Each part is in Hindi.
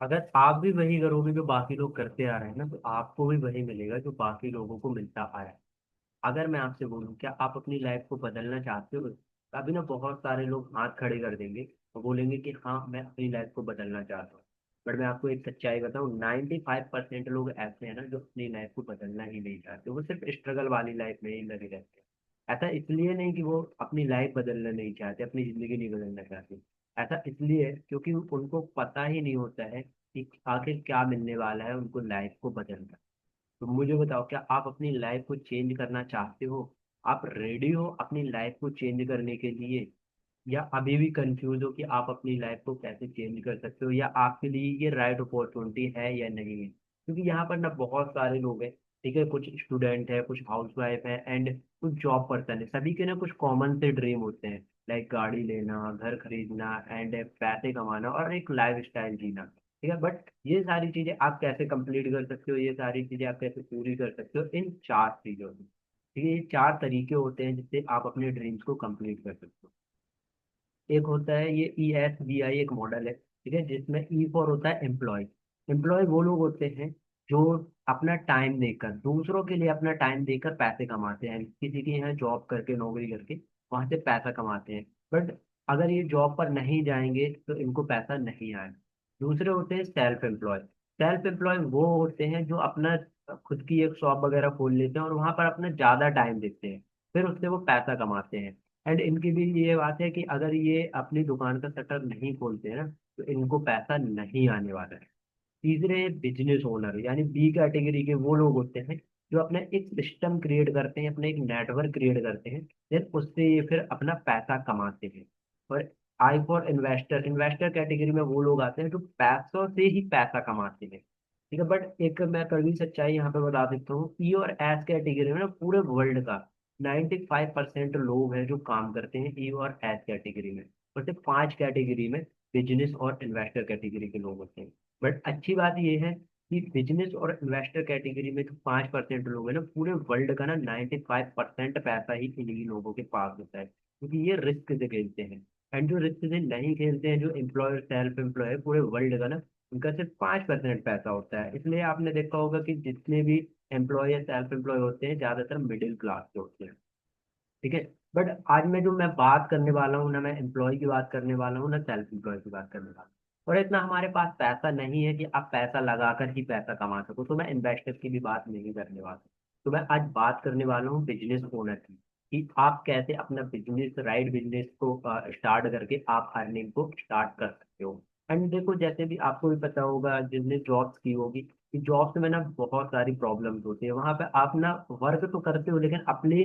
अगर आप भी वही करोगे जो बाकी लोग करते आ रहे हैं ना, तो आपको भी वही मिलेगा जो बाकी लोगों को मिलता आ रहा है। अगर मैं आपसे बोलूं क्या आप अपनी लाइफ को बदलना चाहते हो, तो अभी ना बहुत सारे लोग हाथ खड़े कर देंगे और बोलेंगे कि हाँ मैं अपनी लाइफ को बदलना चाहता हूँ। बट मैं आपको एक सच्चाई बताऊं, 95% लोग ऐसे हैं ना जो अपनी लाइफ को बदलना ही नहीं चाहते, वो सिर्फ स्ट्रगल वाली लाइफ में ही लगे रहते हैं। ऐसा इसलिए नहीं कि वो अपनी लाइफ बदलना नहीं चाहते, अपनी जिंदगी नहीं बदलना चाहते। ऐसा इसलिए क्योंकि उनको पता ही नहीं होता है कि आखिर क्या मिलने वाला है उनको लाइफ को बदलकर। तो मुझे बताओ, क्या आप अपनी लाइफ को चेंज करना चाहते हो? आप रेडी हो अपनी लाइफ को चेंज करने के लिए, या अभी भी कंफ्यूज हो कि आप अपनी लाइफ को कैसे चेंज कर सकते हो, या आपके लिए ये राइट अपॉर्चुनिटी है या नहीं है? क्योंकि यहाँ पर ना बहुत सारे लोग हैं, ठीक है, कुछ स्टूडेंट है, कुछ हाउस वाइफ है, एंड कुछ जॉब पर्सन है। सभी के ना कुछ कॉमन से ड्रीम होते हैं, लाइक गाड़ी लेना, घर खरीदना, एंड पैसे कमाना और एक लाइफ स्टाइल जीना। ठीक है, बट ये सारी चीजें आप कैसे कंप्लीट कर सकते हो, ये सारी चीजें आप कैसे पूरी कर सकते हो इन चार चीजों से? ठीक है, ये चार तरीके होते हैं जिससे आप अपने ड्रीम्स को कंप्लीट कर सकते हो। एक होता है ये ESBI, एक मॉडल है, ठीक है, जिसमें ई फॉर होता है एम्प्लॉय। एम्प्लॉय वो लोग होते हैं जो अपना टाइम देकर, दूसरों के लिए अपना टाइम देकर पैसे कमाते हैं, किसी के यहाँ जॉब करके, नौकरी करके वहां से पैसा कमाते हैं। बट अगर ये जॉब पर नहीं जाएंगे तो इनको पैसा नहीं आएगा। दूसरे होते हैं सेल्फ एम्प्लॉय। सेल्फ एम्प्लॉय वो होते हैं जो अपना खुद की एक शॉप वगैरह खोल लेते हैं और वहां पर अपना ज्यादा टाइम देते हैं, फिर उससे वो पैसा कमाते हैं। एंड इनकी भी ये बात है कि अगर ये अपनी दुकान का शटर नहीं खोलते हैं ना, तो इनको पैसा नहीं आने वाला है। तीसरे बिजनेस ओनर, यानी बी कैटेगरी के वो लोग होते हैं जो अपना एक सिस्टम क्रिएट करते हैं, अपना एक नेटवर्क क्रिएट करते हैं, फिर उससे ये फिर अपना पैसा कमाते हैं। और I for investor, investor category में वो लोग आते हैं जो पैसों से ही पैसा कमाते हैं। ठीक है, बट एक मैं कड़वी सच्चाई यहाँ पे बता देता हूँ, ई और एस कैटेगरी में ना पूरे वर्ल्ड का 95% लोग हैं जो काम करते हैं ई और एस कैटेगरी में, और सिर्फ 5 कैटेगरी में, बिजनेस और इन्वेस्टर कैटेगरी के लोग होते हैं। बट अच्छी बात यह है कि बिजनेस और इन्वेस्टर कैटेगरी में जो 5% लोग हैं ना, पूरे वर्ल्ड का ना 95% पैसा ही इन्हीं लोगों के पास होता है, क्योंकि ये रिस्क से खेलते हैं। एंड जो रिस्क से नहीं खेलते हैं, जो एम्प्लॉय सेल्फ एम्प्लॉय है पूरे वर्ल्ड का ना, उनका सिर्फ 5% पैसा होता है। इसलिए आपने देखा होगा कि जितने भी एम्प्लॉय या सेल्फ एम्प्लॉय होते हैं, ज्यादातर मिडिल क्लास के होते हैं। ठीक है, बट आज मैं जो मैं बात करने वाला हूँ ना, मैं एम्प्लॉय की बात करने वाला हूँ ना सेल्फ एम्प्लॉय की बात करने वाला हूँ। और इतना हमारे पास पैसा नहीं है कि आप पैसा लगाकर ही पैसा कमा सको, तो मैं इन्वेस्टर की भी बात नहीं करने वाला हूँ। तो मैं आज बात करने वाला हूँ बिजनेस ओनर की, कि आप कैसे अपना बिजनेस, राइट बिजनेस को स्टार्ट करके आप अर्निंग को स्टार्ट कर सकते हो। एंड देखो, जैसे भी आपको भी पता होगा जिसने जॉब्स की होगी, कि जॉब्स में ना बहुत सारी प्रॉब्लम्स होती है। वहां पे आप ना वर्क तो करते हो, लेकिन अपने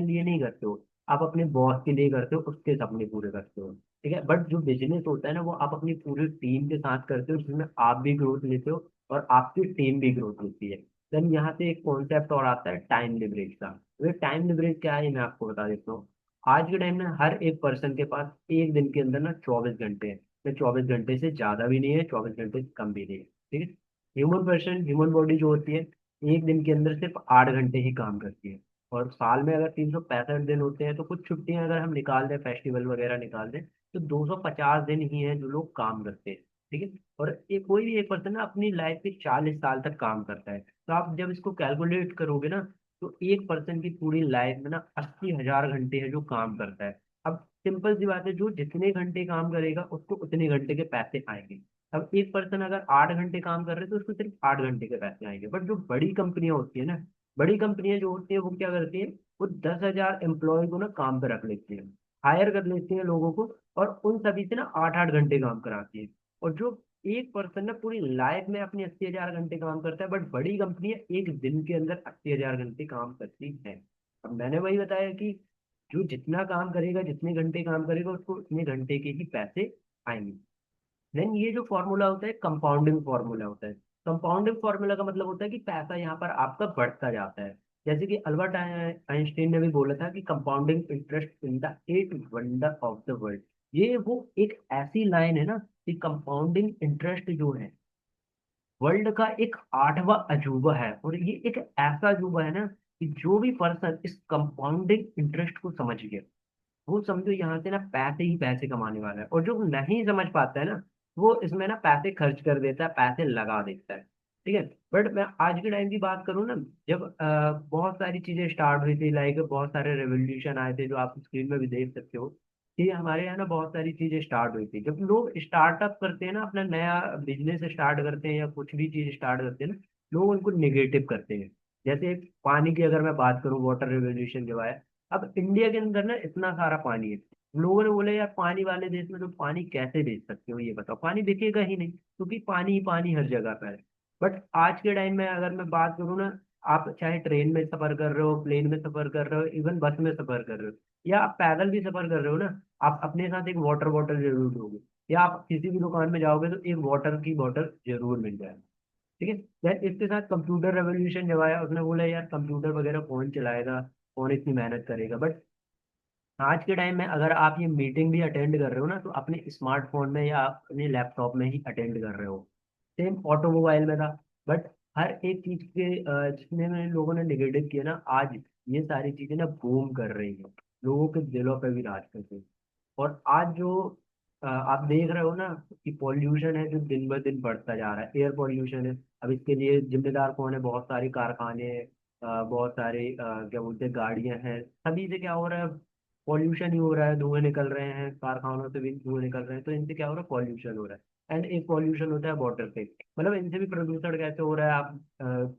लिए नहीं करते हो, आप अपने बॉस के लिए करते हो, उसके सपने पूरे करते हो। ठीक है, बट जो बिजनेस होता है ना, वो आप अपनी पूरी टीम के साथ करते हो, जिसमें आप भी ग्रोथ लेते हो और आपकी टीम भी ग्रोथ लेती है। देन यहाँ से एक कॉन्सेप्ट और आता है टाइम लिवरेज का। तो टाइम लिवरेज क्या है, मैं आपको बता देता हूँ। आज के टाइम में हर एक पर्सन के पास एक दिन के अंदर ना 24 घंटे हैं। तो 24 घंटे से ज्यादा भी नहीं है, 24 घंटे से कम भी नहीं है। ठीक है, ह्यूमन बॉडी जो होती है, एक दिन के अंदर सिर्फ 8 घंटे ही काम करती है। और साल में अगर 365 दिन होते हैं, तो कुछ छुट्टियां अगर हम निकाल दें, फेस्टिवल वगैरह निकाल दें, तो 250 दिन ही है जो लोग काम करते हैं। ठीक है, और एक कोई भी एक पर्सन ना अपनी लाइफ के 40 साल तक काम करता है, तो आप जब इसको कैलकुलेट करोगे ना, तो एक पर्सन की पूरी लाइफ में ना 80,000 घंटे है जो काम करता है। अब सिंपल सी बात है, जो जितने घंटे काम करेगा उसको उतने घंटे के पैसे आएंगे। अब एक पर्सन अगर 8 घंटे काम कर रहे हैं, तो उसको सिर्फ 8 घंटे के पैसे आएंगे। बट जो बड़ी कंपनियां होती है ना, बड़ी कंपनियां जो होती है वो क्या करती है, वो 10,000 एम्प्लॉय को ना काम पे रख लेती है, हायर कर लेती है लोगों को, और उन सभी से ना 8 8 घंटे काम कराती है। और जो एक पर्सन ना पूरी लाइफ में अपनी 80,000 घंटे काम करता है, बट बड़ी कंपनियां एक दिन के अंदर 80,000 घंटे काम करती है। अब मैंने वही बताया कि जो जितना काम करेगा, जितने घंटे काम करेगा, उसको उतने घंटे के ही पैसे आएंगे। देन ये जो फॉर्मूला होता है, कंपाउंडिंग फॉर्मूला होता है। कंपाउंडिंग फॉर्मूला का मतलब होता है कि पैसा यहाँ पर आपका बढ़ता जाता है। जैसे कि अल्बर्ट आइंस्टीन ने भी बोला था कि compounding interest in the eight wonder of the world. ये वो एक ऐसी लाइन है ना, कि कंपाउंडिंग इंटरेस्ट जो है वर्ल्ड का एक 8वां अजूबा है। और ये एक ऐसा अजूबा है ना, कि जो भी पर्सन इस कंपाउंडिंग इंटरेस्ट को समझ गया, वो समझो यहाँ से ना पैसे ही पैसे कमाने वाला है। और जो नहीं समझ पाता है ना, वो इसमें ना पैसे खर्च कर देता है, पैसे लगा देता है। ठीक है। बट मैं आज के टाइम की बात करूँ ना, जब बहुत सारी चीजें स्टार्ट हुई थी, लाइक बहुत सारे रेवोल्यूशन आए थे जो आप स्क्रीन में भी देख सकते हो कि हमारे यहाँ ना बहुत सारी चीजें स्टार्ट हुई थी। जब लोग स्टार्टअप करते हैं ना, अपना नया बिजनेस स्टार्ट करते हैं या कुछ भी चीज स्टार्ट करते हैं ना, लोग उनको निगेटिव करते हैं। जैसे पानी की अगर मैं बात करूँ, वाटर रेवोल्यूशन जो आया, अब इंडिया के अंदर ना इतना सारा पानी है, लोगों ने बोले यार पानी वाले देश में तो पानी कैसे बेच सकते हो, ये बताओ, पानी बिकेगा ही नहीं क्योंकि पानी ही पानी हर जगह पर है। बट आज के टाइम में अगर मैं बात करूँ ना, आप चाहे ट्रेन में सफर कर रहे हो, प्लेन में सफर कर रहे हो, इवन बस में सफर कर रहे हो, या आप पैदल भी सफर कर रहे हो ना, आप अपने साथ एक वाटर बॉटल जरूर लोगे, या आप किसी भी दुकान में जाओगे तो एक वाटर की बॉटल जरूर मिल जाएगी। ठीक है। यार इसके साथ कंप्यूटर रेवोल्यूशन जब आया, उसने बोला यार कंप्यूटर वगैरह कौन चलाएगा, कौन इतनी मेहनत करेगा। बट आज के टाइम में अगर आप ये मीटिंग भी अटेंड कर रहे हो ना, तो अपने स्मार्टफोन में या अपने लैपटॉप में ही अटेंड कर रहे हो। सेम ऑटोमोबाइल में था। बट हर एक चीज के जितने में लोगों ने निगेटिव किया ना, आज ये सारी चीजें ना बूम कर रही है, लोगों के दिलों पे भी राज कर रही है। और आज जो आप देख रहे हो ना कि पॉल्यूशन है जो दिन ब दिन बढ़ता जा रहा है, एयर पॉल्यूशन है। अब इसके लिए जिम्मेदार कौन है? बहुत सारे कारखाने, बहुत सारे क्या बोलते हैं, गाड़ियां हैं, सभी से क्या हो रहा है? पॉल्यूशन ही हो रहा है, धुएं निकल रहे हैं, कारखानों से भी धुएं निकल रहे हैं, तो इनसे क्या हो रहा है? पॉल्यूशन हो रहा है। एंड एक पॉल्यूशन होता है वाटर से, मतलब इनसे भी प्रदूषण कैसे हो रहा है? आप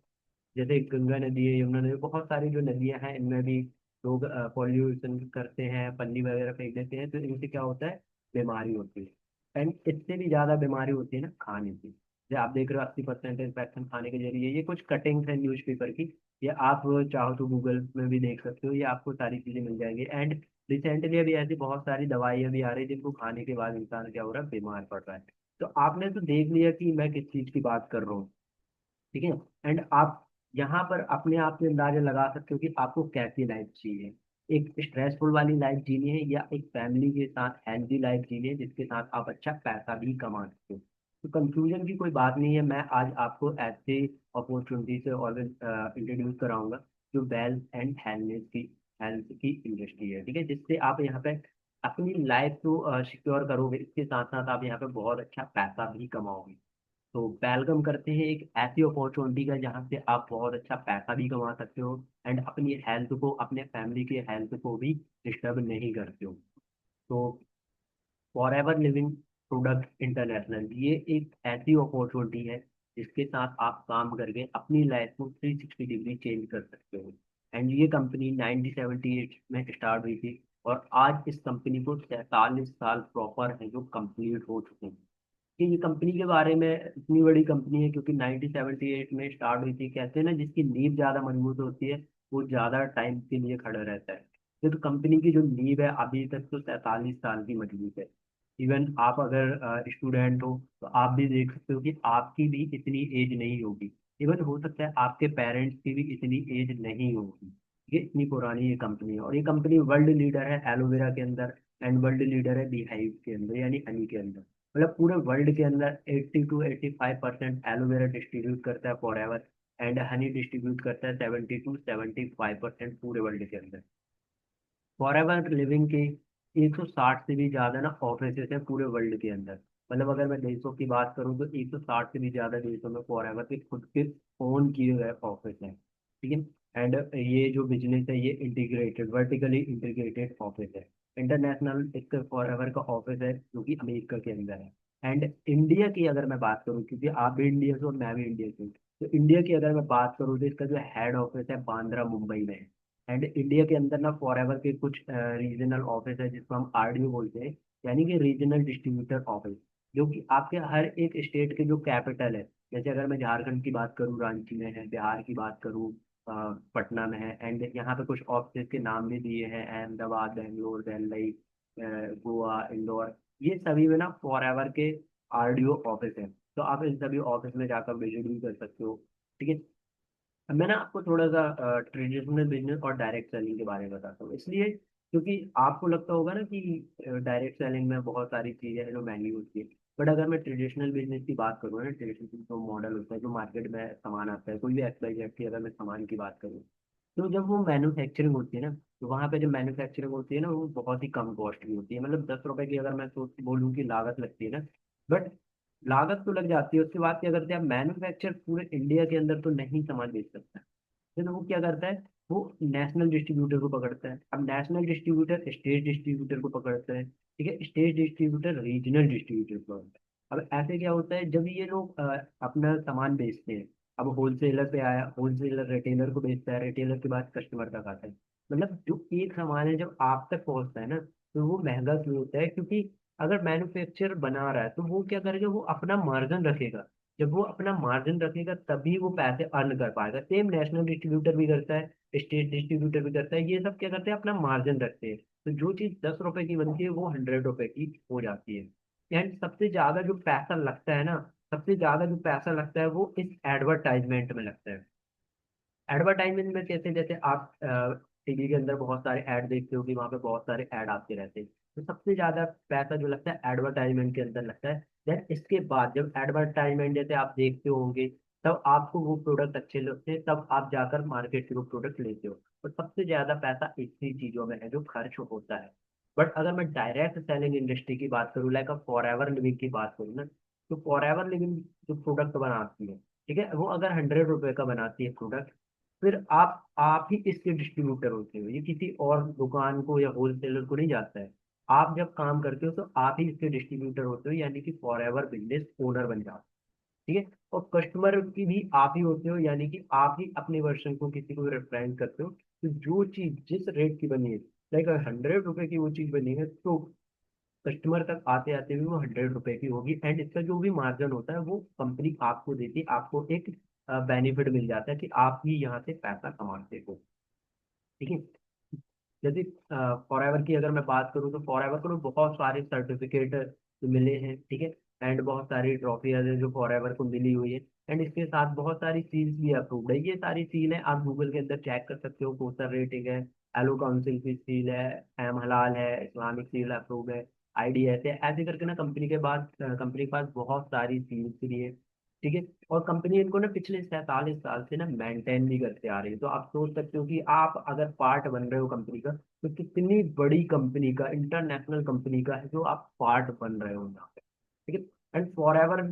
जैसे गंगा नदी है, यमुना नदी, बहुत सारी जो नदियां हैं, इनमें भी लोग पॉल्यूशन करते हैं, पन्नी वगैरह फेंक देते हैं, तो इनसे क्या होता है? बीमारी होती है। एंड इससे भी ज्यादा बीमारी होती है ना खाने से। जैसे आप देख रहे हो 80% इन्फेक्शन खाने के जरिए, ये कुछ कटिंग्स है न्यूज़पेपर की, ये आप चाहो तो गूगल में भी देख सकते हो, ये आपको सारी चीजें मिल जाएंगी। एंड रिसेंटली अभी ऐसी बहुत सारी दवाइयाँ भी आ रही है जिनको खाने के बाद इंसान क्या हो रहा है? बीमार पड़ रहा है। तो आपने तो देख लिया कि मैं किस चीज की बात कर रहा हूँ। ठीक है। एंड आप यहाँ पर अपने आप से अंदाजा लगा सकते हो कि आपको कैसी लाइफ चाहिए। एक स्ट्रेसफुल वाली लाइफ जीनी है, या एक फैमिली के साथ हेल्दी लाइफ जीनी है जिसके साथ आप अच्छा पैसा भी कमा सकते हो। तो कंफ्यूजन की कोई बात नहीं है। मैं आज आपको ऐसे अपॉर्चुनिटी से और इंट्रोड्यूस कराऊंगा जो वेल्थ एंड हेल्थ की इंडस्ट्री है। ठीक है, जिससे आप यहाँ पे अपनी लाइफ को सिक्योर करोगे, इसके साथ साथ आप यहाँ पे बहुत अच्छा पैसा भी कमाओगे। तो वेलकम करते हैं एक ऐसी अपॉर्चुनिटी का जहाँ से आप बहुत अच्छा पैसा भी कमा सकते हो, एंड अपनी हेल्थ को, अपने फैमिली के हेल्थ को भी डिस्टर्ब नहीं करते हो। तो for ever living product international, ये एक ऐसी अपॉर्चुनिटी है जिसके साथ आप काम करके अपनी लाइफ को 360 डिग्री चेंज कर सकते हो। एंड ये कंपनी 1978 में स्टार्ट हुई थी, और आज इस कंपनी को 43 साल प्रॉपर है जो कंप्लीट हो चुके हैं। कि ये कंपनी के बारे में, इतनी बड़ी कंपनी है क्योंकि 1978 में स्टार्ट हुई थी। कहते हैं ना, जिसकी नींव ज्यादा मजबूत होती है वो ज्यादा टाइम के लिए खड़ा रहता है। ये तो कंपनी की जो नींव है अभी तक तो 43 साल की मजबूत है। इवन आप अगर स्टूडेंट हो तो आप भी देख सकते हो कि आपकी भी इतनी एज नहीं होगी। इवन हो सकता है आपके पेरेंट्स की भी इतनी एज नहीं होगी। ये इतनी पुरानी ये कंपनी है, और ये कंपनी वर्ल्ड लीडर है एलोवेरा के अंदर, एंड वर्ल्ड लीडर है बीहाइव के अंदर, यानी हनी के अंदर। मतलब पूरे वर्ल्ड के अंदर 80 to 85% एलोवेरा डिस्ट्रीब्यूट करता है for ever, and honey distribute करता है 70 to 75% पूरे वर्ल्ड के अंदर। फॉर एवर लिविंग के 160 से भी ज्यादा ना ऑफिस है पूरे वर्ल्ड के अंदर। मतलब अगर मैं देशों की बात करूँ तो 160 से भी ज्यादा देशों में फॉर एवर के खुद के ओन किए गए ऑफिस हैं। ठीक है। एंड ये जो बिजनेस है ये इंटीग्रेटेड, वर्टिकली इंटीग्रेटेड ऑफिस है। इंटरनेशनल एक फॉर एवर का ऑफिस है जो कि अमेरिका के अंदर है। एंड इंडिया की अगर मैं बात करूँ, क्योंकि आप भी इंडिया से और मैं भी इंडिया से हूँ, तो इंडिया की अगर मैं बात करूँ तो इसका जो हेड ऑफिस है बांद्रा मुंबई में है। एंड इंडिया के अंदर ना फॉरएवर के कुछ रीजनल ऑफिस है जिसको हम आरडीओ बोलते हैं, यानी कि रीजनल डिस्ट्रीब्यूटर ऑफिस, जो कि आपके हर एक स्टेट के जो कैपिटल है। जैसे अगर मैं झारखंड की बात करूँ, रांची में है, बिहार की बात करूँ, पटना में है। एंड यहाँ पे कुछ ऑफिस के नाम भी दिए हैं, अहमदाबाद, बेंगलोर, दिल्ली, गोवा, इंदौर, ये सभी में ना फॉरएवर के आरडीओ ऑफिस है। तो आप इन सभी ऑफिस में जाकर विजिट भी कर सकते हो। ठीक है। अब मैं ना आपको थोड़ा सा ट्रेडिशनल बिजनेस और डायरेक्ट सेलिंग के बारे में बताता हूँ, इसलिए क्योंकि आपको लगता होगा ना कि डायरेक्ट सेलिंग में बहुत सारी चीज़ें हैं जो महंगी होती है। बट अगर मैं ट्रेडिशनल बिजनेस की बात करूँ ना, ट्रेडिशनल जो मॉडल होता है, जो मार्केट में सामान आता है, कोई भी XYZ की अगर मैं सामान की बात करूँ, तो जब वो मैन्युफैक्चरिंग होती है ना, तो वहाँ पे जब मैन्युफैक्चरिंग होती है ना, वो बहुत ही कम कॉस्ट की होती है। मतलब 10 रुपए की अगर मैं सोच बोलूँ कि लागत लगती है ना, बट लागत तो लग जाती है। उसके बाद क्या करते हैं, मैन्युफैक्चर पूरे इंडिया के अंदर तो नहीं सामान बेच सकता है, तो वो क्या करता है, वो नेशनल डिस्ट्रीब्यूटर को पकड़ता है। अब नेशनल डिस्ट्रीब्यूटर स्टेट डिस्ट्रीब्यूटर को पकड़ता है, ठीक है, स्टेट डिस्ट्रीब्यूटर रीजनल डिस्ट्रीब्यूटर को पकड़ता है। अब ऐसे क्या होता है, जब ये लोग अपना सामान बेचते हैं, अब होलसेलर पे आया, होलसेलर रिटेलर को बेचता है, रिटेलर के बाद कस्टमर तक आता है। मतलब जो एक सामान है जब आप तक पहुंचता है ना, तो वो महंगा क्यों होता है, क्योंकि अगर मैन्युफैक्चरर बना रहा है तो वो क्या करेगा, वो अपना मार्जिन रखेगा। जब वो अपना मार्जिन रखेगा तभी वो पैसे अर्न कर पाएगा। सेम नेशनल डिस्ट्रीब्यूटर भी करता है, स्टेट डिस्ट्रीब्यूटर भी करता है, ये सब क्या करते हैं, अपना मार्जिन रखते हैं। तो जो चीज 10 रुपए की बनती है वो 100 रुपए की हो जाती है। एंड सबसे ज्यादा जो पैसा लगता है ना, सबसे ज्यादा जो पैसा लगता है वो इस एडवर्टाइजमेंट में लगता है। एडवर्टाइजमेंट में कैसे, जैसे आप टीवी के अंदर बहुत सारे ऐड देखते हो कि वहाँ पे बहुत सारे ऐड आते रहते हैं, तो सबसे ज्यादा पैसा जो लगता है एडवर्टाइजमेंट के अंदर लगता है। देन इसके बाद जब एडवर्टाइजमेंट जैसे आप देखते होंगे, तब आपको वो प्रोडक्ट अच्छे लगते हैं, तब आप जाकर मार्केट से वो प्रोडक्ट लेते हो। तो सबसे ज्यादा पैसा इसी चीजों में है जो खर्च होता है। बट अगर मैं डायरेक्ट सेलिंग इंडस्ट्री की बात करूँ, लाइक फॉर एवर लिविंग की बात करूँ ना, तो फॉर एवर लिविंग जो प्रोडक्ट बनाती है, ठीक है, वो अगर 100 रुपए का बनाती है प्रोडक्ट, फिर आप ही इसके डिस्ट्रीब्यूटर होते हो, ये किसी और दुकान को या होलसेलर को नहीं जाता है। आप जब काम करते हो तो आप ही इसके डिस्ट्रीब्यूटर होते हो, यानी कि फॉर एवर बिजनेस ओनर बन जाते हो। ठीक है, और कस्टमर की भी आप ही होते हो, यानी कि आप ही अपने वर्षन को किसी को रेफरेंस करते हो। तो जो चीज जिस रेट की बनी है, लाइक 100 रुपए की वो चीज बनी है, तो कस्टमर तक आते आते भी वो 100 रुपए की होगी। एंड इसका जो भी मार्जिन होता है वो कंपनी आपको देती है, आपको एक बेनिफिट मिल जाता है कि आप ही यहाँ से पैसा कमाते हो। ठीक है, जैसे फॉर एवर की अगर मैं बात करूँ, तो फॉर एवर को तो बहुत सारे सर्टिफिकेट मिले हैं, ठीक है, एंड बहुत सारी ट्रॉफियां हैं जो फॉर एवर को मिली हुई है। एंड इसके साथ बहुत सारी सील्स भी अप्रूव्ड है। ये सारी सील है, आप गूगल के अंदर चेक कर सकते हो, कोस्टर रेटिंग है, एलो काउंसिल की सील है, एम हलाल है, इस्लामिक सील अप्रूव्ड है, आईडी ऐसे ऐसे करके ना कंपनी के पास बहुत सारी सील्स भी है। ठीक है, और कंपनी इनको ना पिछले 47 साल से ना मेंटेन भी करते आ रही है। तो आप सोच सकते हो कि आप अगर पार्ट बन रहे हो कंपनी का, तो कितनी बड़ी कंपनी का, इंटरनेशनल कंपनी का है जो आप पार्ट बन रहे हो यहाँ पे। ठीक है, एंड फॉर एवर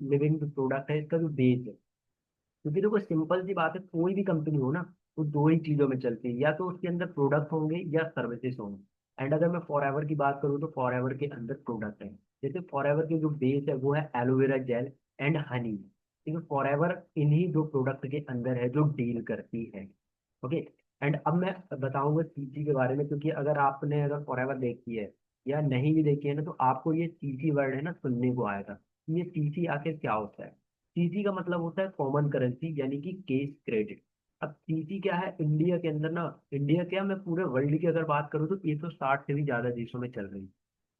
लिविंग जो प्रोडक्ट है, इसका जो बेस है, क्योंकि देखो सिंपल सी बात है, कोई भी कंपनी हो ना, वो दो ही चीजों में चलती है, या तो उसके अंदर प्रोडक्ट होंगे या सर्विसेज होंगे। एंड अगर मैं फॉर एवर की बात करूँ, तो फॉर एवर के अंदर प्रोडक्ट है। जैसे फॉर एवर के जो बेस है वो है एलोवेरा जेल एंड हनी। ठीक है, फॉर एवर इन्हीं दो प्रोडक्ट के अंदर है जो डील करती है। ओके, एंड अब मैं बताऊंगा सीसी के बारे में, क्योंकि अगर फॉर एवर देखी है या नहीं भी देखी है ना, तो आपको ये सीसी वर्ड है ना सुनने को आएगा। ये सीसी आखिर क्या होता है। सीसी का मतलब होता है कॉमन करेंसी, यानी कि केस क्रेडिट। अब सीसी क्या है इंडिया के अंदर ना, इंडिया क्या, मैं पूरे वर्ल्ड की अगर बात करूँ तो 160 से भी ज्यादा देशों में चल रही है।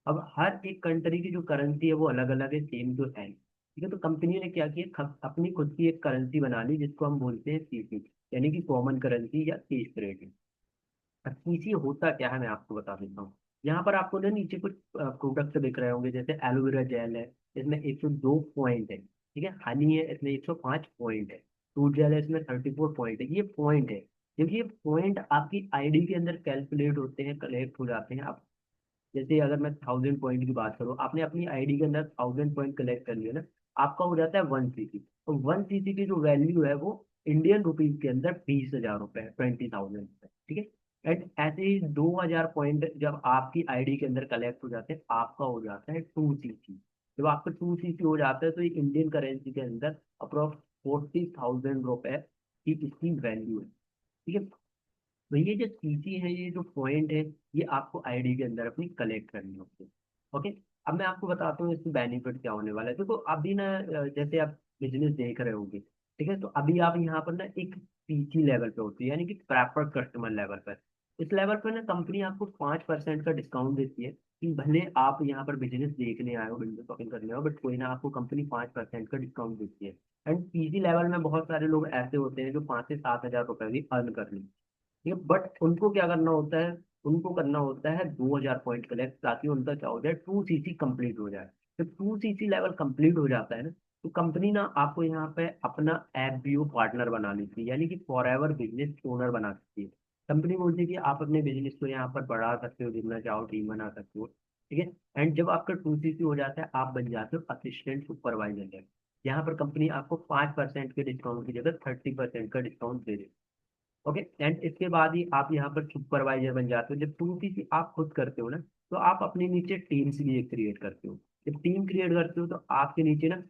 अब हर एक कंट्री की जो करेंसी है वो अलग अलग है, सेम तो है नहीं। ठीक है, तो कंपनी ने क्या किया, अपनी खुद की एक करेंसी बना ली जिसको हम बोलते हैं सीसी, यानी कि कॉमन करेंसी या केस क्रेडिट। अब सीसी होता क्या है मैं आपको बता देता हूँ। यहाँ पर आपको ना नीचे कुछ प्रोडक्ट दिख रहे होंगे, जैसे एलोवेरा जेल है, इसमें 102 पॉइंट है, ठीक है, हनी है, इसमें 105 पॉइंट है, फ्रूट जेल है, इसमें 34 पॉइंट है। ये पॉइंट है, क्योंकि ये पॉइंट आपकी आईडी के अंदर कैलकुलेट होते हैं, कलेक्ट हो जाते हैं। आप जैसे अगर मैं 1000 पॉइंट की बात करूँ, आपने अपनी आईडी के अंदर 1000 पॉइंट कलेक्ट कर लिया ना, आपका हो जाता है 1 सीसी। तो 1 सीसी की जो वैल्यू है वो इंडियन रुपीज के अंदर 20,000 रुपए है, 20,000 रुपए, ठीक है। एंड ऐसे ही 2000 पॉइंट जब आपकी आईडी के अंदर कलेक्ट हो जाते हैं, आपका हो जाता है 2 सीसी। जब आपका 2 सीसी हो जाता है तो ये इंडियन करेंसी के अंदर अप्रोक्स 40,000 रुपए की इसकी वैल्यू है। ठीक है, तो ये जो सीसी है, ये जो पॉइंट है, ये आपको आईडी के अंदर अपनी कलेक्ट करनी होती है। ओके, अब मैं आपको बताता हूँ इससे बेनिफिट क्या होने वाला है। देखो अभी ना जैसे आप बिजनेस देख रहे होगे, ठीक है, तो अभी आप यहाँ पर ना एक पीसी लेवल पे होती है, यानी कि प्रेफर्ड कस्टमर लेवल पर। इस लेवल पर ना कंपनी आपको 5% का डिस्काउंट देती है, कि भले आप यहाँ पर बिजनेस देखने आए हो, विंडो शॉपिंग करने आए हो, बट कोई ना, आपको कंपनी 5% का डिस्काउंट देती है। एंड पीसी लेवल में बहुत सारे लोग ऐसे होते हैं जो 5 से 7 हजार रुपए भी अर्न कर लें। ठीक है, बट उनको क्या करना होता है, उनको करना होता है 2000 पॉइंट कलेक्ट, ताकि उनका क्या हो जाए, 2 सीसी कंप्लीट हो जाए। जब 2 सीसी लेवल कंप्लीट हो जाता है ना, तो कंपनी ना आपको यहाँ पे अपना ऐप बीओ पार्टनर बना लेती है, यानी कि फॉर एवर बिजनेस ओनर बना सकती है। कंपनी बोलती है कि आप अपने बिजनेस को यहाँ पर बढ़ा सकते हो, जितना चाहो टीम बना सकते हो। ठीक है। एंड जब आपका 2 CC हो जाता है, आप बन जाते हो असिस्टेंट सुपरवाइजर लेवल। यहाँ पर कंपनी आपको 5% के डिस्काउंट की जगह 30% का डिस्काउंट दे देती है। ओके, एंड इसके बाद ही आप यहाँ पर सुपरवाइजर बन जाते हो। जब 2 CC आप खुद करते हो ना, तो आप अपने नीचे टीम्स भी क्रिएट करते हो। जब टीम क्रिएट करते हो तो आपके नीचे ना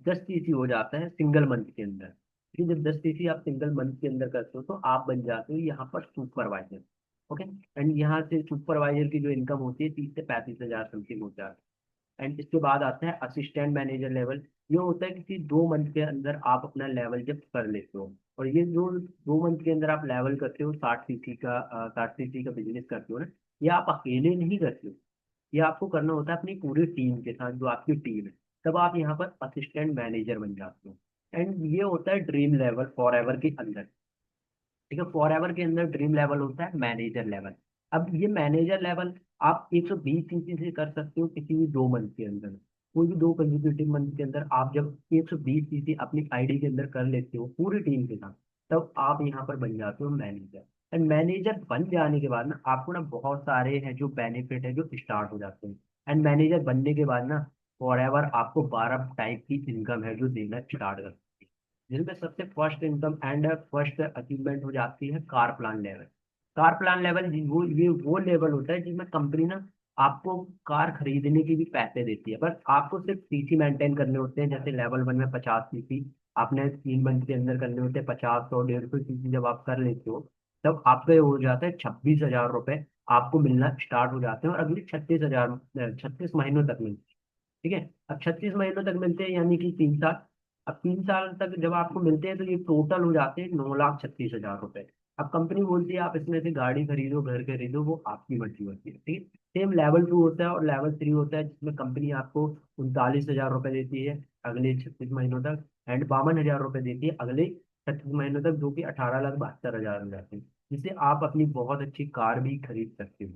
10 CC हो जाता है सिंगल मंथ के अंदर। ठीक है, जब 10 CC आप सिंगल मंथ के अंदर करते हो तो आप बन जाते हो यहाँ पर सुपरवाइजर। ओके, एंड यहाँ से सुपरवाइजर की जो इनकम होती है 30 से 35 हजार समथिंग हो जाती है। एंड इसके बाद आता है असिस्टेंट मैनेजर लेवल। ये होता है कि 2 मंथ के अंदर आप अपना लेवल जब कर लेते हो, और ये जो 2 मंथ के अंदर आप लेवल करते हो 60 CC का बिजनेस करते हो ना, ये आप अकेले नहीं करते हो। ये आपको करना होता है अपनी पूरी टीम के साथ, जो आपकी टीम है। तब आप यहाँ पर असिस्टेंट मैनेजर बन जाते हो। एंड ये होता है ड्रीम लेवल फॉर एवर के अंदर। ठीक है, फॉर एवर के अंदर ड्रीम लेवल होता है मैनेजर लेवल। अब ये मैनेजर लेवल आप 120 CC से कर सकते हो किसी भी 2 मंथ के अंदर। कोई भी 2 कंजिक्यूटिव मंथ के अंदर आप जब 120 CC अपनी आईडी के अंदर कर लेते हो पूरी टीम के साथ, तब आप यहाँ पर बन जाते हो मैनेजर। एंड मैनेजर बन जाने के बाद ना आपको ना बहुत सारे हैं जो बेनिफिट है जो स्टार्ट हो जाते हैं। एंड मैनेजर बनने के बाद ना फॉर एवर आपको 12 टाइप की इनकम है जो देना स्टार्ट कर, जिनमें सबसे first income and first achievement हो जाती है car plan level. Car plan level वो लेवल होता है जिसमें कंपनी ना आपको कार खरीदने की भी पैसे देती है, बस आपको सिर्फ सीसी मेंटेन करने होते हैं। जैसे लेवल 1 में 50 CC आपने 3 मंथ के अंदर करने होते हैं, 50, 100, 150 CC जब आप कर लेते हो, तब आपका ये हो जाता है 26 हजार रुपये आपको मिलना स्टार्ट हो जाते हैं, और अगले 36 हजार 36 महीनों तक मिलते हैं। ठीक है, अब 36 महीनों तक मिलते हैं यानी कि 3 साल। अब 3 साल तक जब आपको मिलते हैं तो ये टोटल हो जाते हैं 9,36,000 रुपए। अब कंपनी बोलती है आप इसमें से गाड़ी खरीदो, घर खरीदो, वो आपकी मर्जी होती है। ठीक है, सेम लेवल 2 होता है और लेवल 3 होता है, जिसमें कंपनी आपको 39,000 रुपए देती है अगले 36 महीनों तक, एंड 52,000 रुपए देती है अगले 36 महीनों तक, जो कि 18,72,000 हो जाते हैं, जिससे आप अपनी बहुत अच्छी कार भी खरीद सकते हो।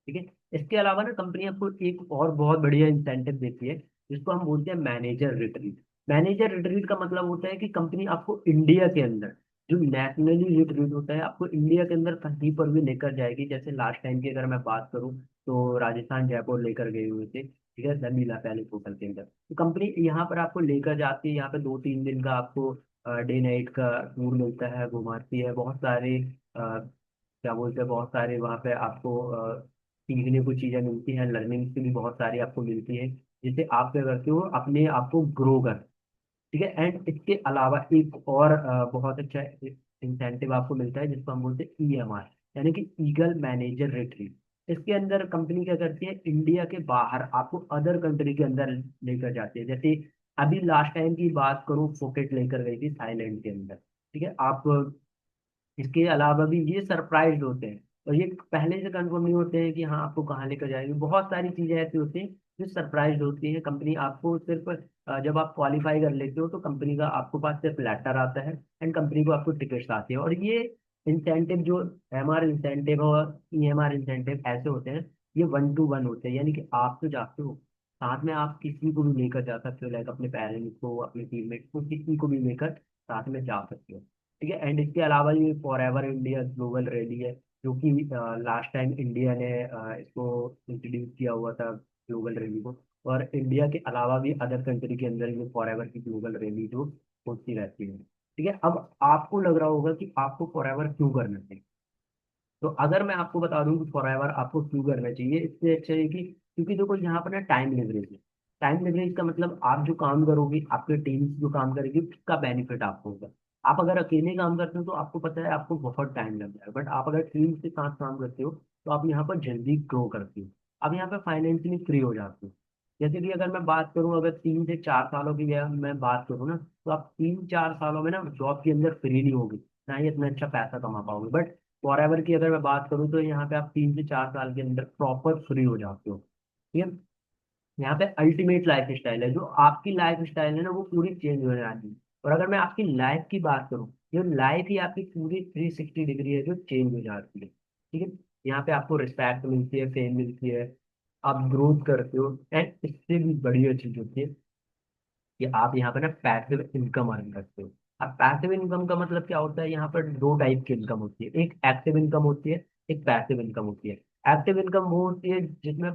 ठीक है, इसके अलावा ना कंपनी आपको एक और बहुत बढ़िया इंसेंटिव देती है, जिसको हम बोलते हैं मैनेजर रिट्रीट। मैनेजर रिट्रीट का मतलब होता है कि कंपनी आपको इंडिया के अंदर, जो नेशनली रिट्रीट होता है, आपको इंडिया के अंदर कहीं पर भी लेकर जाएगी। जैसे लास्ट टाइम की अगर मैं बात करूँ तो राजस्थान जयपुर लेकर गए हुए थे, ठीक है, धर्मीला पैलेस होटल के अंदर। तो कंपनी यहाँ पर आपको लेकर जाती है, यहाँ पे 2-3 दिन का आपको डे नाइट का टूर मिलता है, घुमाती है। बहुत सारे क्या बोलते हैं, बहुत सारे वहाँ पे आपको सीखने को चीजें मिलती हैं, लर्निंग की भी बहुत सारी आपको मिलती है, जिससे आप क्या करते हो अपने आप को ग्रो कर। ठीक है, एंड इसके अलावा एक और बहुत अच्छा इंसेंटिव आपको मिलता है, जिसको हम बोलते हैं EMR, यानी कि ईगल मैनेजर रिट्रीट। इसके अंदर कंपनी क्या करती है, इंडिया के बाहर आपको अदर कंट्री के अंदर लेकर जाती है। जैसे अभी लास्ट टाइम की बात करूँ, फुकेट लेकर गई थी थाईलैंड के अंदर। ठीक है, आप इसके अलावा भी ये सरप्राइज होते हैं, और ये पहले से कंफर्म नहीं होते हैं कि हाँ आपको कहाँ लेकर जाएंगे। बहुत सारी चीजें ऐसी होती हैं जो सरप्राइज होती हैं। कंपनी आपको सिर्फ जब आप क्वालिफाई कर लेते हो तो कंपनी का आपको पास सिर्फ लेटर आता है, एंड कंपनी को आपको टिकट्स आती है। और ये इंसेंटिव जो MR इंसेंटिव और EMR इंसेंटिव ऐसे होते हैं, ये 1 to 1 होते हैं, यानी कि आप तो जाते हो, साथ में आप किसी को भी लेकर जा सकते हो, लाइक अपने पेरेंट्स को, अपने टीममेट्स को, किसी को भी लेकर साथ में जा सकते हो। ठीक है, एंड इसके अलावा ये for ever India global rally है, जो कि लास्ट टाइम इंडिया ने इसको इंट्रोड्यूस किया हुआ था, ग्लोबल रैली को। और इंडिया के अलावा भी अदर कंट्री के अंदर ये फॉर एवर की ग्लोबल रैली जो होती रहती है। ठीक है, अब आपको लग रहा होगा कि आपको फॉर एवर क्यों करना चाहिए। तो अगर मैं आपको बता दूं कि फॉरएवर आपको क्यों करना चाहिए, इससे अच्छा है कि क्योंकि देखो यहाँ पर ना टाइम लेवरेज है। टाइम लेवरेज का मतलब आप जो काम करोगे, आपके टीम जो काम करेगी, उसका बेनिफिट आपको होगा। आप अगर अकेले काम करते हो तो आपको पता है आपको बहुत टाइम लग जाएगा, बट आप अगर टीम के साथ काम करते हो तो आप यहाँ पर जल्दी ग्रो करते हो। आप यहाँ पर फाइनेंशियली फ्री हो जाते हो। जैसे कि अगर मैं बात करूँ, अगर 3 से 4 सालों की मैं बात करूँ ना, तो आप 3-4 सालों में ना जॉब के अंदर फ्री नहीं होगी, ना ही इतना अच्छा पैसा कमा पाओगे। बट फॉर एवर की अगर मैं बात करूँ तो यहाँ पे आप 3 से 4 साल के अंदर प्रॉपर फ्री हो जाते हो। ठीक है, यहाँ पे अल्टीमेट लाइफ स्टाइल है, जो आपकी लाइफ स्टाइल है ना वो पूरी चेंज हो जाती है। और अगर मैं आपकी लाइफ की बात करूँ, ये लाइफ ही आपकी पूरी 360 डिग्री है जो चेंज हो जाती है। ठीक है, यहाँ पे आपको रिस्पेक्ट मिलती है, फेम मिलती है, आप ग्रोथ करते हो, एंड इससे भी बढ़िया चीज होती है कि आप यहाँ पे ना पैसिव इनकम अर्न करते हो। अब पैसिव इनकम का मतलब क्या होता है, यहाँ पर 2 टाइप की इनकम होती है, एक एक्टिव इनकम होती है, एक पैसिव इनकम होती है। एक्टिव इनकम वो होती है जिसमें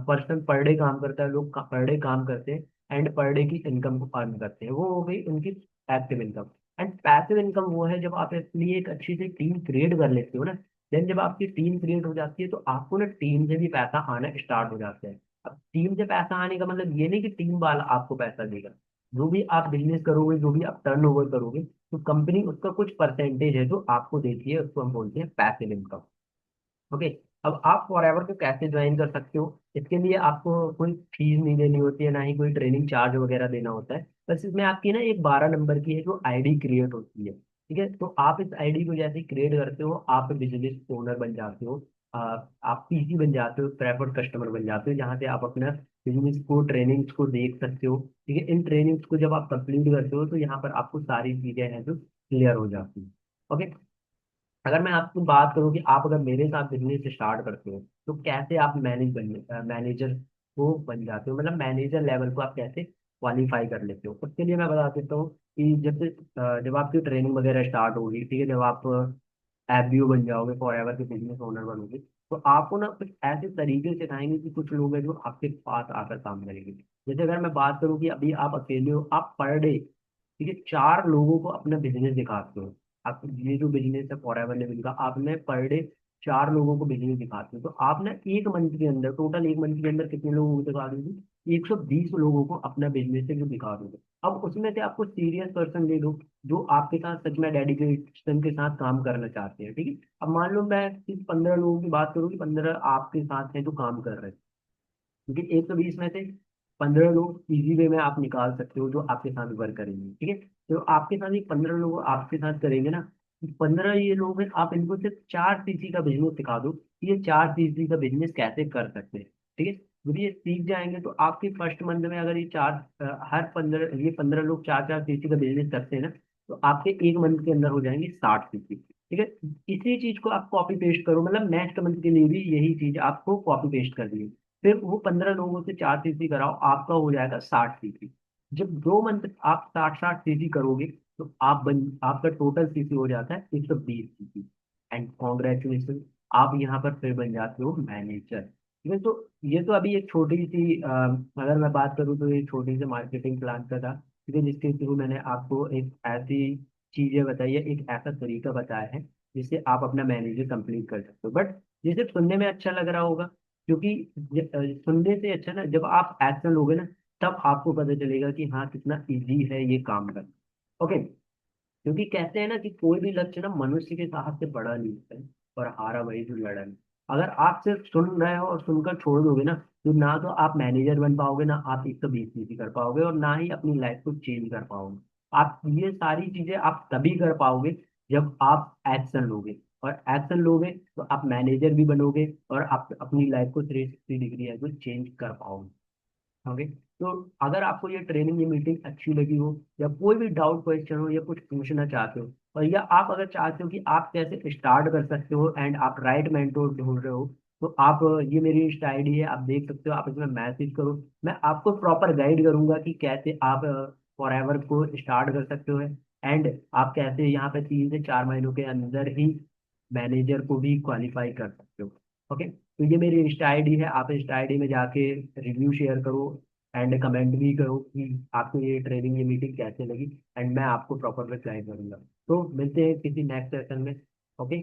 पर्सन पर डे काम करता है, लोग पर डे काम करते हैं एंड पर डे की इनकम को अर्न करते हैं, वो हो गई उनकी active income. And passive income वो है जब आप अपनी एक अच्छी सी टीम क्रिएट कर लेते हो ना, देन जब आपकी टीम क्रिएट हो जाती है तो आपको ना टीम से भी पैसा आना स्टार्ट हो जाता है। अब टीम से पैसा आने का मतलब ये नहीं कि टीम वाला आपको पैसा देगा, जो भी आप बिजनेस करोगे, जो भी आप टर्न ओवर करोगे, तो कंपनी उसका कुछ परसेंटेज है जो आपको देती है, उसको हम बोलते हैं पैसिव इनकम। ओके। अब आप फॉरएवर को कैसे ज्वाइन कर सकते हो, इसके लिए आपको कोई फीस नहीं देनी होती है, ना ही कोई ट्रेनिंग चार्ज वगैरह देना होता है। बस इसमें आपकी ना एक 12 नंबर की है जो आईडी क्रिएट होती है, ठीक है। तो आप इस आईडी को जैसे क्रिएट करते हो, आप बिजनेस ओनर बन जाते हो, आप पीसी बन जाते हो, प्रेफर्ड कस्टमर बन जाते हो, जहाँ से आप अपना बिजनेस को, ट्रेनिंग्स को देख सकते हो। ठीक है, इन ट्रेनिंग्स को जब आप कंप्लीट करते हो तो यहाँ पर आपको सारी चीजें हैं जो क्लियर हो जाती है। ओके। अगर मैं आपकी बात करूँ कि आप अगर मेरे साथ बिजनेस स्टार्ट करते हो तो कैसे आप मैनेजर को बन जाते हो, मतलब मैनेजर लेवल को आप कैसे क्वालिफाई कर लेते हो, उसके लिए मैं बता देता हूँ कि जब आपकी ट्रेनिंग वगैरह स्टार्ट होगी, ठीक है, जब आप एफबीओ बन जाओगे, फॉर एवर के बिजनेस ओनर बनोगे, तो आपको ना कुछ ऐसे तरीके सिखाएंगे कि कुछ लोग हैं जो आपके पास आकर काम करेंगे। जैसे अगर मैं बात करूँ कि अभी आप अकेले हो, आप पर डे, ठीक है, 4 लोगों को अपना बिजनेस दिखाते हो। आप ये जो बिजनेस है फॉर एवर लिविंग का, आपने पर डे 4 लोगों को बिजनेस दिखाते हो, तो आप ना एक मंथ के अंदर, टोटल एक मंथ के अंदर कितने लोगों को दिखा दोगे, 120 लोगों को अपना बिजनेस से जो दिखा दोगे। अब उसमें से आपको सीरियस पर्सन ले लो जो आपके साथ सच में डेडिकेशन के साथ काम करना चाहते हैं, ठीक है। अब मान लो मैं सिर्फ 15 लोगों की बात करूँ कि 15 आपके साथ हैं जो काम कर रहे हैं, क्योंकि 120 में से 15 लोग इजी वे में आप निकाल सकते हो जो आपके साथ वर्क करेंगे, ठीक है। तो आपके साथ ही 15 लोग आपके साथ करेंगे ना, 15 ये लोग हैं, आप इनको सिर्फ 4 सीसी का बिजनेस सिखा दो कि ये 4 सीसी का बिजनेस कैसे कर सकते हैं, ठीक है। जब ये सीख जाएंगे तो आपके फर्स्ट मंथ में अगर ये हर 15, ये 15 लोग 4 4 सीसी का बिजनेस करते हैं ना, तो आपके एक मंथ के अंदर हो जाएंगे 60 सीसी, ठीक है। इसी चीज को आप कॉपी पेस्ट करो, मतलब नेक्स्ट मंथ के लिए भी यही चीज आपको कॉपी पेस्ट करनी है। फिर वो 15 लोगों से 4 सीसी कराओ, आपका हो जाएगा 60 सीसी। जब 2 मंथ आप 60 60 सीसी करोगे तो आपका टोटल सीसी हो जाता है 120 सीसी। एंड कॉन्ग्रेचुलेशन, आप यहाँ पर फिर बन जाते हो मैनेजर, ठीक है। तो ये तो अभी एक छोटी सी अगर मैं बात करूँ तो ये छोटी सी मार्केटिंग प्लान का था, ठीक है, जिसके थ्रू मैंने आपको एक ऐसी चीजें बताई है, एक ऐसा तरीका बताया है जिससे आप अपना मैनेजर कंप्लीट कर सकते हो। बट ये सिर्फ सुनने में अच्छा लग रहा होगा, क्योंकि सुनने से अच्छा ना, जब आप एक्शन लोगे ना, तब आपको पता चलेगा कि हाँ कितना इजी है ये काम करना। ओके। क्योंकि कहते हैं ना कि कोई भी लक्ष्य ना मनुष्य के साहस से बड़ा नहीं होता है, और हारा वही जो लड़ा नहीं। अगर आप सिर्फ सुन रहे हो और सुनकर छोड़ दोगे ना, तो ना तो आप मैनेजर बन पाओगे, ना आप 120 कर पाओगे, और ना ही अपनी लाइफ को चेंज कर पाओगे। आप ये सारी चीजें आप तभी कर पाओगे जब आप एक्शन लोगे, और एक्शन लोगे तो आप मैनेजर भी बनोगे, और आप अपनी लाइफ को 360 डिग्री है जो चेंज कर पाओगे। ओके। तो अगर आपको ये ट्रेनिंग, ये मीटिंग अच्छी लगी हो, या कोई भी डाउट क्वेश्चन हो, या कुछ पूछना चाहते हो, और या आप अगर चाहते हो कि आप कैसे स्टार्ट कर सकते हो एंड आप राइट मेंटोर ढूंढ रहे हो, तो आप ये मेरी इंस्टा आईडी है, आप देख सकते हो, आप इसमें मैसेज करो। मैं आपको प्रॉपर गाइड करूंगा कि कैसे आप फॉरएवर को स्टार्ट कर सकते हो, एंड आप कैसे यहाँ पे 3 से 4 महीनों के अंदर ही मैनेजर को भी क्वालिफाई कर सकते हो। ओके। तो ये मेरी इंस्टा आईडी है, आप इंस्टा आईडी में जाके रिव्यू शेयर करो एंड कमेंट भी करो कि आपको ये ट्रेनिंग, ये मीटिंग कैसे लगी, एंड मैं आपको प्रॉपर रिप्लाई करूंगा। तो मिलते हैं किसी नेक्स्ट सेशन में। ओके।